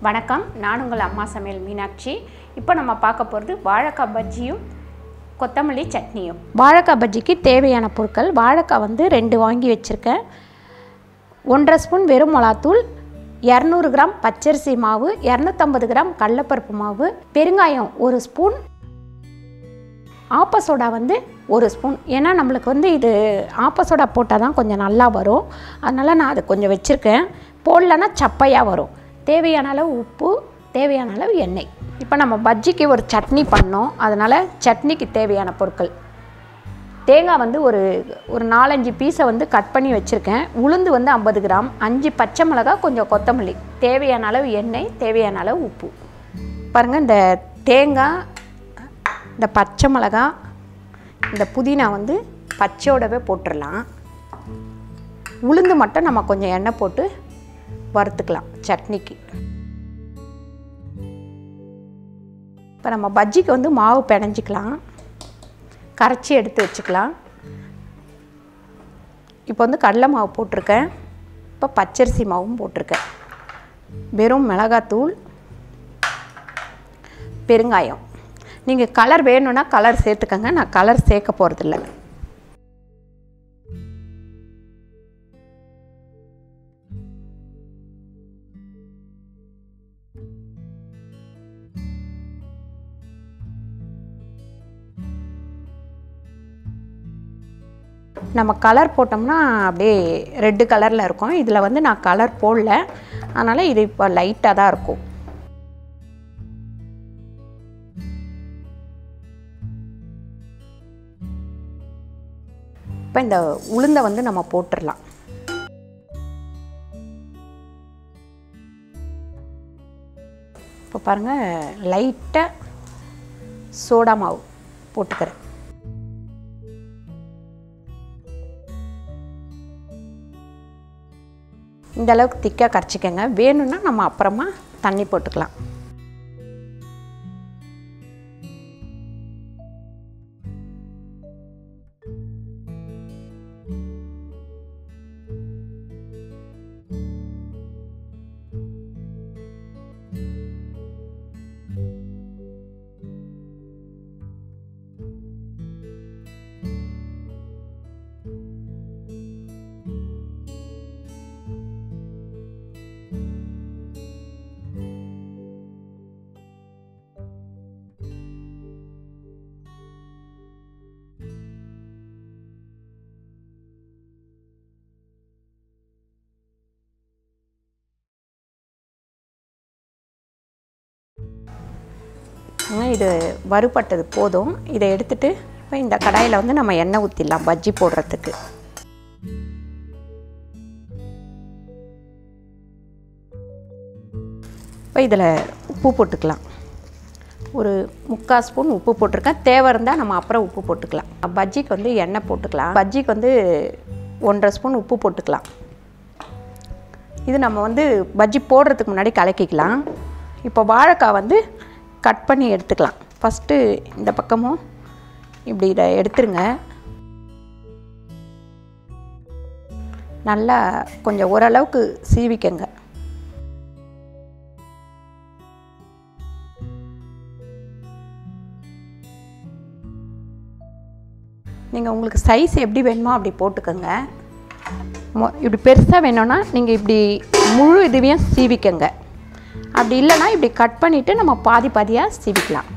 வணக்கம், நான் உங்கள் அம்மா சமையல் மீனாட்சி. இப்போ நம்ம பார்க்க போகிறது வாழைக்காய் பஜ்ஜியும் கொத்தமல்லி சட்னியும். வாழைக்காய் பஜ்ஜிக்கு தேவையான பொருட்கள்: வாழைக்காய் 2 வாங்கி வச்சுருக்கேன், 1.5 ஸ்பூன் வெறும் மிளகாத்தூள், 200 கிராம் பச்சரிசி மாவு, 250 கிராம் கடலைப்பருப்பு மாவு, பெருங்காயம் 1 ஸ்பூன், ஆப்பசோடா 1 ஸ்பூன். ஏன்னா நம்மளுக்கு இது ஆப்பசோடா போட்டால் தான் கொஞ்சம் நல்லா வரும், அதனால் நான் அது கொஞ்சம் வச்சுருக்கேன். போடலன்னா சப்பையாக வரும். தேவையான அளவு உப்பு, தேவையான அளவு எண்ணெய். இப்போ நம்ம பஜ்ஜிக்கு ஒரு சட்னி பண்ணோம், அதனால் சட்னிக்கு தேவையான பொருட்கள்: தேங்காய் ஒரு 4-5 பீஸை கட் பண்ணி வச்சுருக்கேன், உளுந்து 50 கிராம், 5 பச்சை மிளகாய், கொஞ்சம் கொத்தமல்லி, தேவையான அளவு எண்ணெய், தேவையான அளவு உப்பு. பாருங்கள், இந்த தேங்காய், இந்த பச்சை மிளகாய், இந்த புதினா பச்சையோடவே போட்டுடலாம். உளுந்து மட்டும் நம்ம கொஞ்சம் எண்ணெய் போட்டு வறுத்துக்கலாம் சட்னிக்கு. இப்போ நம்ம பஜ்ஜிக்கு மாவு பிணைஞ்சிக்கலாம், கரைச்சி எடுத்து வச்சுக்கலாம். இப்போ கடலை மாவு போட்டிருக்கேன், இப்போ பச்சரிசி மாவும் போட்டிருக்கேன், வெறும் மிளகாத்தூள், பெருங்காயம். நீங்கள் கலர் வேணும்னா கலர் சேர்த்துக்கங்க, நான் கலர் சேர்க்க போகிறதில்ல. நம்ம கலர் போட்டோம்னா அப்படியே ரெட்டு கலரில் இருக்கும். இதில் நான் கலர் போடல, அதனால் இது இப்போ லைட்டாக தான் இருக்கும். இப்போ இந்த உளுந்தை நம்ம போட்டுடலாம். இப்போ பாருங்கள், லைட்டாக சோடா மாவு போட்டுக்கிறேன். இந்த அளவுக்கு திக்காக கரைச்சிக்கங்க, வேணும்னா நம்ம அப்புறமா தண்ணி போட்டுக்கலாம். இது வறுபட்டது போதும். இதை எடுத்துட்டு இப்போ இந்த கடாயில் நம்ம எண்ணெய் ஊற்றிடலாம் பஜ்ஜி போடுறதுக்கு. இப்போ இதில் உப்பு போட்டுக்கலாம், ஒரு 3/4 ஸ்பூன் உப்பு போட்டிருக்கேன். தேவை இருந்தால் நம்ம அப்புறம் உப்பு போட்டுக்கலாம். பஜ்ஜிக்கு எண்ணெய் போட்டுக்கலாம். பஜ்ஜிக்கு 1.5 ஸ்பூன் உப்பு போட்டுக்கலாம். இது நம்ம பஜ்ஜி போடுறதுக்கு முன்னாடி கலக்கிக்கலாம். இப்போ வாழைக்காய் கட் பண்ணி எடுத்துக்கலாம். ஃபஸ்ட்டு இந்த பக்கமும் இப்படி இதை எடுத்துருங்க. நல்லா கொஞ்சம் ஓரளவுக்கு சீவிக்கங்க. நீங்கள் உங்களுக்கு சைஸ் எப்படி வேணுமோ அப்படி போட்டுக்கோங்க. இப்படி பெருசாக வேணும்னா நீங்கள் இப்படி முழு இதுவையும் சீவிக்கங்க. அப்படி இல்லைன்னா இப்படி கட் பண்ணிவிட்டு நம்ம பாதி பாதியாக சீவிக்கலாம்.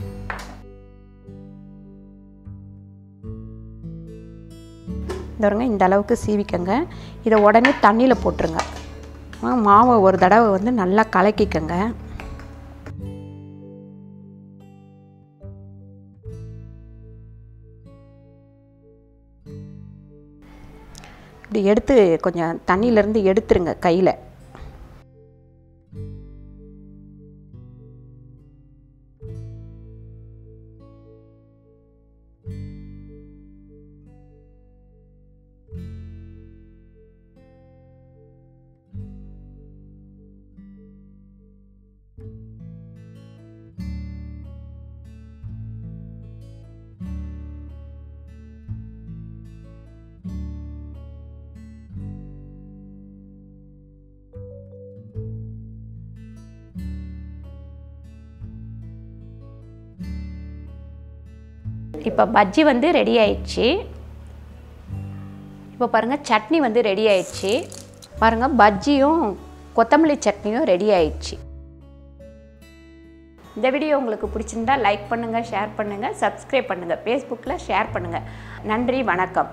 இந்த அளவுக்கு சீவிக்கங்க. இதை உடனே தண்ணியில் போட்டுருங்க. மாவை ஒரு தடவை நல்லா கலக்கிக்கங்க. இப்படி எடுத்து கொஞ்சம் தண்ணியிலேருந்து எடுத்துருங்க கையில். இப்போ பஜ்ஜி வந்து ரெடி ஆயிடுச்சு. இப்போ பாருங்கள் சட்னி வந்து ரெடி ஆயிடுச்சு. பாருங்கள் பஜ்ஜியும் கொத்தமல்லி சட்னியும் ரெடி ஆயிடுச்சு. இந்த வீடியோ உங்களுக்கு பிடிச்சிருந்தா லைக் பண்ணுங்கள், ஷேர் பண்ணுங்கள், சப்ஸ்கிரைப் பண்ணுங்கள், ஃபேஸ்புக்கில் ஷேர் பண்ணுங்கள். நன்றி, வணக்கம்.